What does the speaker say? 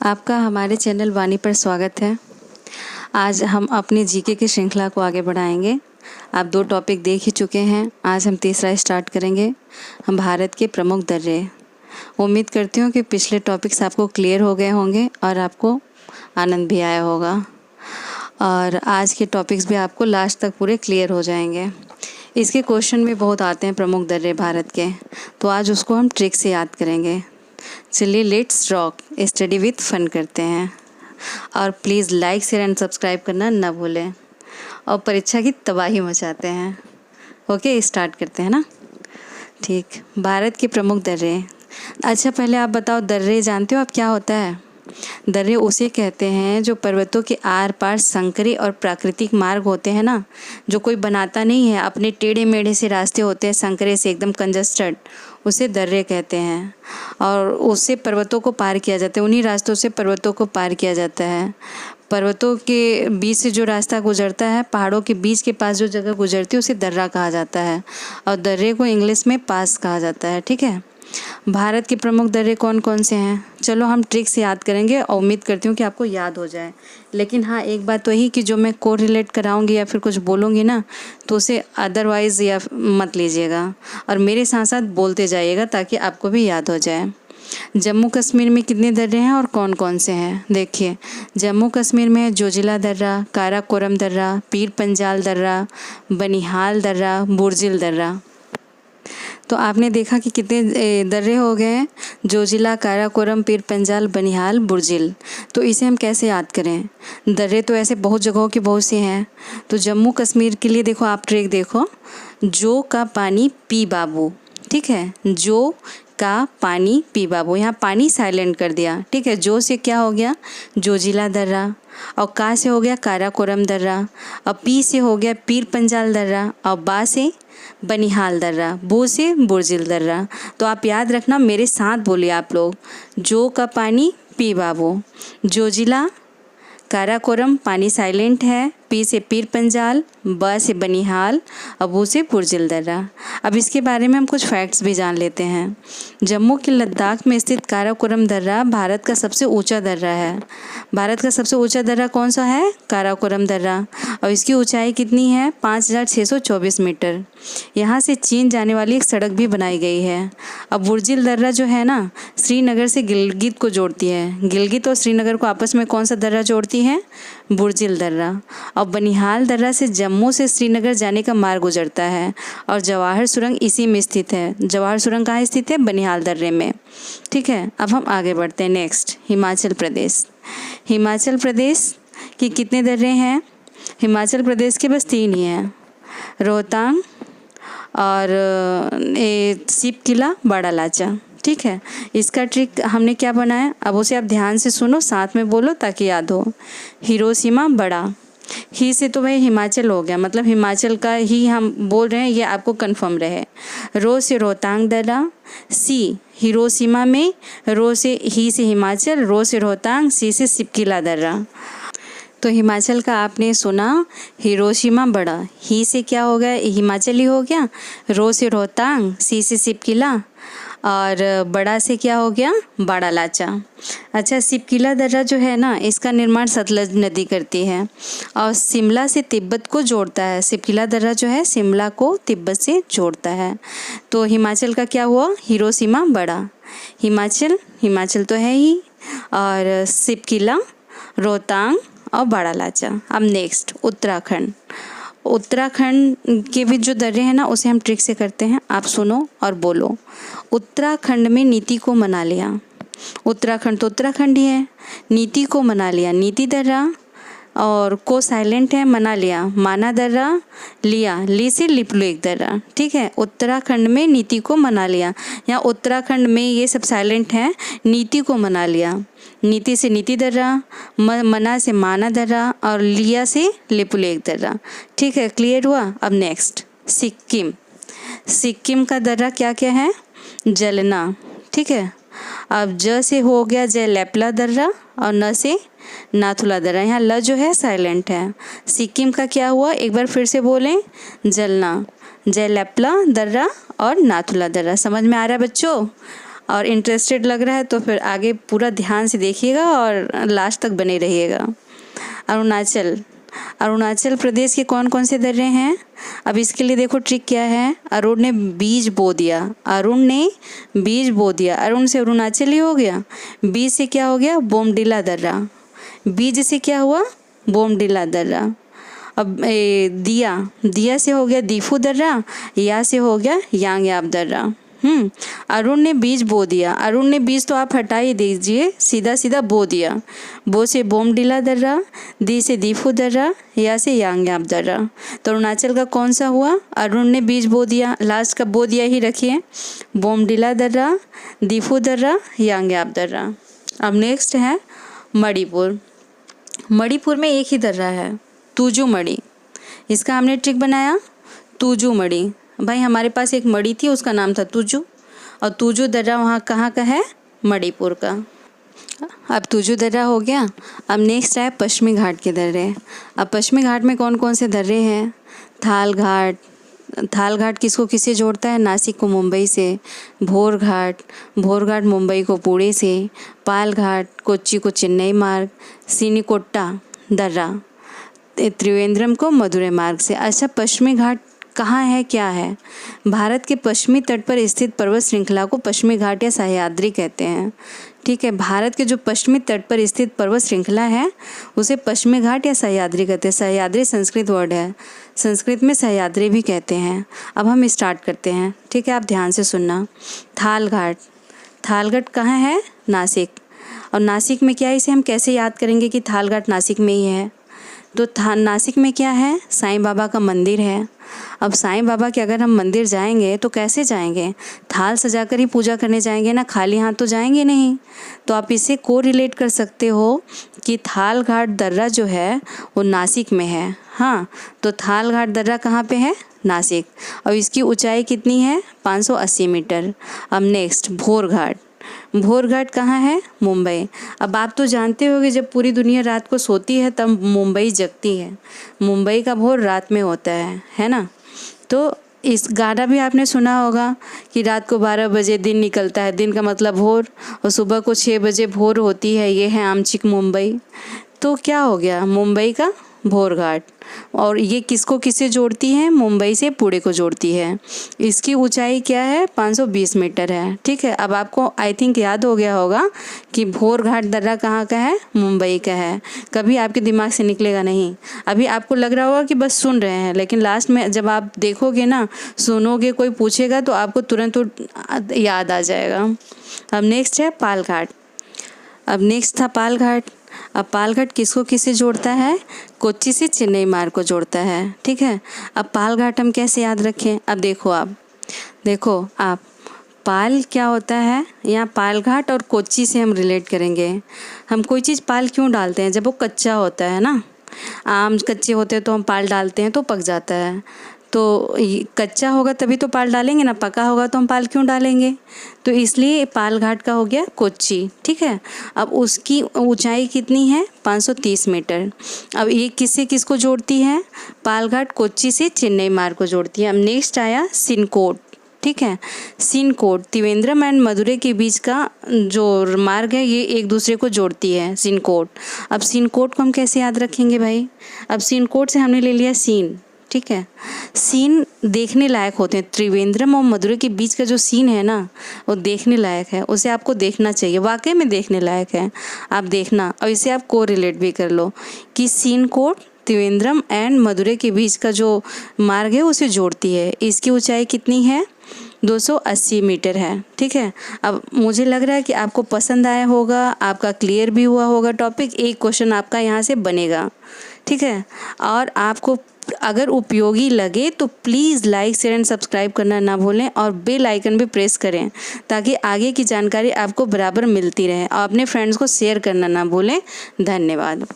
आपका हमारे चैनल वाणी पर स्वागत है। आज हम अपनी जीके की श्रृंखला को आगे बढ़ाएंगे। आप 2 टॉपिक देख ही चुके हैं, आज हम तीसरा स्टार्ट करेंगे। हम भारत के प्रमुख दर्रे। उम्मीद करती हूँ कि पिछले टॉपिक्स आपको क्लियर हो गए होंगे और आपको आनंद भी आया होगा, और आज के टॉपिक्स भी आपको लास्ट तक पूरे क्लियर हो जाएंगे। इसके क्वेश्चन भी बहुत आते हैं प्रमुख दर्रे भारत के, तो आज उसको हम ट्रिक से याद करेंगे। चलिए let's rock, study with fun करते हैं। और please like share and subscribe करना ना भूलें, और परीक्षा की तबाही मचाते हैं। ओके, स्टार्ट करते हैं ना। ठीक, भारत के प्रमुख दर्रे। अच्छा, पहले आप बताओ, दर्रे जानते हो आप क्या होता है? दर्रे उसे कहते हैं जो पर्वतों के आर पार संकरे और प्राकृतिक मार्ग होते हैं ना, जो कोई बनाता नहीं है, अपने टेढ़े मेढ़े से रास्ते होते हैं, संकरे से एकदम कंजस्टेड, उसे दर्रे कहते हैं। और उससे पर्वतों को पार किया जाता है, उन्हीं रास्तों से पर्वतों को पार किया जाता है। पर्वतों के बीच से जो रास्ता गुजरता है, पहाड़ों के बीच के पास जो जगह गुजरती है, उसे दर्रा कहा जाता है, और दर्रे को इंग्लिश में पास कहा जाता है। ठीक है, भारत के प्रमुख दर्रे कौन कौन से हैं? चलो हम ट्रिक से याद करेंगे और उम्मीद करती हूँ कि आपको याद हो जाए। लेकिन हाँ, एक बात तो ही कि जो मैं को रिलेट कराऊंगी या फिर कुछ बोलूँगी ना, तो उसे अदरवाइज़ या मत लीजिएगा, और मेरे साथ साथ बोलते जाइएगा ताकि आपको भी याद हो जाए। जम्मू कश्मीर में कितने दर्रे हैं और कौन कौन से हैं? देखिए, जम्मू कश्मीर में जोजिला दर्रा, काराकोरम दर्रा, पीर पंजाल दर्रा, बनिहाल दर्रा, बुर्जिल दर्रा। तो आपने देखा कि कितने दर्रे हो गए हैं, जोजिला, काराकोरम, पीर पंजाल, बनिहाल, बुर्जिल। तो इसे हम कैसे याद करें? दर्रे तो ऐसे बहुत जगहों के बहुत से हैं, तो जम्मू कश्मीर के लिए देखो, आप ट्रिक देखो, जो का पानी पी बाबू। ठीक है, जो का पानी पी बाबू, यहाँ पानी साइलेंट कर दिया। ठीक है, जो से क्या हो गया? जोजिला दर्रा, और का से हो गया काराकोरम दर्रा, और पी से हो गया पीर पंजाल दर्रा, और बा से बनिहाल दर्रा, बू से बुर्जिल दर्रा। तो आप याद रखना, मेरे साथ बोलिए आप लोग, जो का पानी पी बाबू, जोजिला, काराकोरम पानी साइलेंट है, पी से पीर पंजाल, ब से बनिहाल, और बू से बुर्जिल दर्रा। अब इसके बारे में हम कुछ फैक्ट्स भी जान लेते हैं। जम्मू के लद्दाख में स्थित काराकोरम दर्रा भारत का सबसे ऊंचा दर्रा है। भारत का सबसे ऊंचा दर्रा कौन सा है? काराकोरम दर्रा, और इसकी ऊंचाई कितनी है? 5624 मीटर। यहाँ से चीन जाने वाली एक सड़क भी बनाई गई है। अब बुर्जिल दर्रा जो है ना, श्रीनगर से गिलगित को जोड़ती है। गिलगित और श्रीनगर को आपस में कौन सा दर्रा जोड़ती है? बुर्जिल दर्रा। और बनिहाल दर्रा से जम्मू से श्रीनगर जाने का मार्ग गुजरता है, और जवाहर सुरंग इसी में स्थित है। जवाहर सुरंग कहाँ स्थित है? बनिहाल दर्रे में। ठीक है, अब हम आगे बढ़ते हैं। नेक्स्ट, हिमाचल प्रदेश। हिमाचल प्रदेश के कितने दर्रे हैं? हिमाचल प्रदेश के बस 3 ही हैं, रोहतांग और सिप किला, बड़ा लाचा। ठीक है, इसका ट्रिक हमने क्या बनाया, अब उसे आप ध्यान से सुनो, साथ में बोलो ताकि याद हो। हिरोशिमा बड़ा, ही से तो भाई हिमाचल हो गया, मतलब हिमाचल का ही हम बोल रहे हैं, ये आपको कंफर्म रहे। रो से रोहतांग दर्रा, सी हिरोशिमा में, रो से ही से हिमाचल, रो से रोहतांग, सी से सिपकिला दर्रा। तो हिमाचल का आपने सुना हिरोशिमा बड़ा, ही से क्या हो गया? हिमाचल ही हो गया। रो से रोहतांग, सी से सिपकिला, और बड़ा से क्या हो गया? बड़ा लाचा। अच्छा, सिपकिला दर्रा जो है ना, इसका निर्माण सतलज नदी करती है और शिमला से तिब्बत को जोड़ता है। सिपकिला दर्रा जो है शिमला को तिब्बत से जोड़ता है। तो हिमाचल का क्या हुआ? हिरोशिमा बड़ा, हिमाचल तो है ही, और सिपकिला, रोहतांग और बड़ा लाचा। अब नेक्स्ट, उत्तराखंड। उत्तराखंड के भी जो दर्रे हैं ना, उसे हम ट्रिक से करते हैं, आप सुनो और बोलो। उत्तराखंड में नीति को मना लिया। उत्तराखंड तो उत्तराखंड ही है। नीति को मना लिया, नीति दर्रा, और को साइलेंट है, मना लिया, माना दर्रा, लिया, ली से लिपलू एक दर्रा। ठीक है, उत्तराखंड में नीति को मना लिया, यहाँ उत्तराखंड में ये सब साइलेंट है, नीति को मना लिया, नीति से नीति दर्रा, मना से माना दर्रा, और लिया से लिपुल एक दर्रा। ठीक है, क्लियर हुआ? अब नेक्स्ट, सिक्किम। सिक्किम का दर्रा क्या क्या है? जलना। ठीक है, अब ज से हो गया जय लेपला दर्रा, और न से नाथुला दर्रा, यहाँ ल जो है साइलेंट है। सिक्किम का क्या हुआ, एक बार फिर से बोलें, जलना, जय लेपला दर्रा और नाथुला दर्रा। समझ में आ रहा है बच्चों? और इंटरेस्टेड लग रहा है तो फिर आगे पूरा ध्यान से देखिएगा और लास्ट तक बने रहिएगा। अरुणाचल प्रदेश के कौन कौन से दर्रे हैं? अब इसके लिए देखो ट्रिक क्या है। अरुण ने बीज बो दिया, अरुण से अरुणाचल ही हो गया। बीज से क्या हो गया? बोमडिला दर्रा। बीज से क्या हुआ? बोमडिला दर्रा। अब दिया से हो गया दीफू दर्रा, या से हो गया यांगयाप दर्रा। अरुण ने बीज बो दिया, अरुण ने बीज तो आप हटा ही दीजिए, सीधा सीधा बो दिया। बो से बोमडिला दर्रा, दी से दीफू दर्रा, या से यांगयाप दर्रा। तो अरुणाचल का कौन सा हुआ? अरुण ने बीज बो दिया, लास्ट का बो दिया ही रखिए। बोमडिला दर्रा, दीफू दर्रा, यांगयाप दर्रा। अब नेक्स्ट है मणिपुर। मणिपुर में एक ही दर्रा है, तुजू मणि। इसका हमने ट्रिक बनाया, तुजू मणि। भाई हमारे पास एक मणि थी, उसका नाम था तुजू, और तुजू दर्रा वहाँ कहाँ का है? मणिपुर का। अब तुजू दर्रा हो गया। अब नेक्स्ट है पश्चिमी घाट के दर्रे। अब पश्चिमी घाट में कौन कौन से दर्रे हैं? थाल घाट किसको किससे जोड़ता है? नासिक को मुंबई से। भोर घाट मुंबई को पुणे से। पाल घाट कोच्चि को चेन्नई मार्ग। सिनिकोट्टा दर्रा त्रिवेंद्रम को मदुरै मार्ग से। अच्छा, पश्चिमी घाट कहाँ है, क्या है? भारत के पश्चिमी तट पर स्थित पर्वत श्रृंखला को पश्चिमी घाट या सह्याद्री कहते हैं। ठीक है, भारत के जो पश्चिमी तट पर स्थित पर्वत श्रृंखला है उसे पश्चिमी घाट या सह्याद्री कहते हैं। सह्याद्री संस्कृत वर्ड है, संस्कृत में सह्याद्री भी कहते हैं। अब हम स्टार्ट करते हैं, ठीक है, आप ध्यान से सुनना। थाल घाट कहाँ है? नासिक। और नासिक में क्या है, इसे हम कैसे याद करेंगे कि थाल घाट नासिक में ही है? तो नासिक में क्या है? साईं बाबा का मंदिर है। अब साईं बाबा के अगर हम मंदिर जाएंगे तो कैसे जाएंगे? थाल सजाकर ही पूजा करने जाएंगे ना, खाली हाथ तो जाएंगे नहीं। तो आप इसे को रिलेट कर सकते हो कि थाल घाट दर्रा जो है वो नासिक में है। हाँ, तो थाल घाट दर्रा कहाँ पे है? नासिक। और इसकी ऊंचाई कितनी है? 580 मीटर। अब नेक्स्ट भोर घाट कहाँ है? मुंबई। अब आप तो जानते होंगे जब पूरी दुनिया रात को सोती है तब मुंबई जगती है। मुंबई का भोर रात में होता है ना? तो इस गाना भी आपने सुना होगा कि रात को 12 बजे दिन निकलता है, दिन का मतलब भोर, और सुबह को 6 बजे भोर होती है। ये है आमचिक मुंबई। तो क्या हो गया? मुंबई का भोर घाट। और ये किसको किससे जोड़ती है? मुंबई से पुणे को जोड़ती है। इसकी ऊंचाई क्या है? 520 मीटर है। ठीक है, अब आपको आई थिंक याद हो गया होगा कि भोर घाट दर्रा कहाँ का है? मुंबई का है। कभी आपके दिमाग से निकलेगा नहीं। अभी आपको लग रहा होगा कि बस सुन रहे हैं, लेकिन लास्ट में जब आप देखोगे ना, सुनोगे, कोई पूछेगा तो आपको तुरंत याद आ जाएगा। अब नेक्स्ट है पाल घाट। अब पाल घाट किसको किससे जोड़ता है? कोच्चि से चेन्नई मार्ग को जोड़ता है। ठीक है, अब पाल घाट हम कैसे याद रखें? अब देखो आप पाल क्या होता है? यहाँ पाल घाट और कोच्चि से हम रिलेट करेंगे। हम कोई चीज़ पाल क्यों डालते हैं? जब वो कच्चा होता है ना, आम कच्चे होते हैं तो हम पाल डालते हैं तो पक जाता है। तो कच्चा होगा तभी तो पाल डालेंगे ना, पका होगा तो हम पाल क्यों डालेंगे? तो इसलिए पाल घाट का हो गया कोच्चि। ठीक है, अब उसकी ऊंचाई कितनी है? 530 मीटर। अब ये किससे किसको जोड़ती है? पाल घाट कोच्चि से चेन्नई मार्ग को जोड़ती है। अब नेक्स्ट आया सिनकोट। ठीक है, सिनकोट त्रिवेंद्रम एंड मदुरै के बीच का जो मार्ग है ये एक दूसरे को जोड़ती है, सिनकोट। अब सिनकोट को हम कैसे याद रखेंगे भाई? अब सिनकोट से हमने ले लिया सीन। ठीक है, सीन देखने लायक होते हैं। त्रिवेंद्रम और मदुरै के बीच का जो सीन है ना, वो देखने लायक है, उसे आपको देखना चाहिए, वाकई में देखने लायक है। आप देखना, और इसे आप को रिलेट भी कर लो कि सिनकोट त्रिवेंद्रम एंड मदुरै के बीच का जो मार्ग है उसे जोड़ती है। इसकी ऊंचाई कितनी है? 280 मीटर है। ठीक है, अब मुझे लग रहा है कि आपको पसंद आया होगा, आपका क्लियर भी हुआ होगा टॉपिक। एक क्वेश्चन आपका यहाँ से बनेगा। ठीक है, और आपको अगर उपयोगी लगे तो please like share and subscribe करना ना भूलें, और बेल आइकन भी प्रेस करें ताकि आगे की जानकारी आपको बराबर मिलती रहे, और अपने फ्रेंड्स को शेयर करना ना भूलें। धन्यवाद।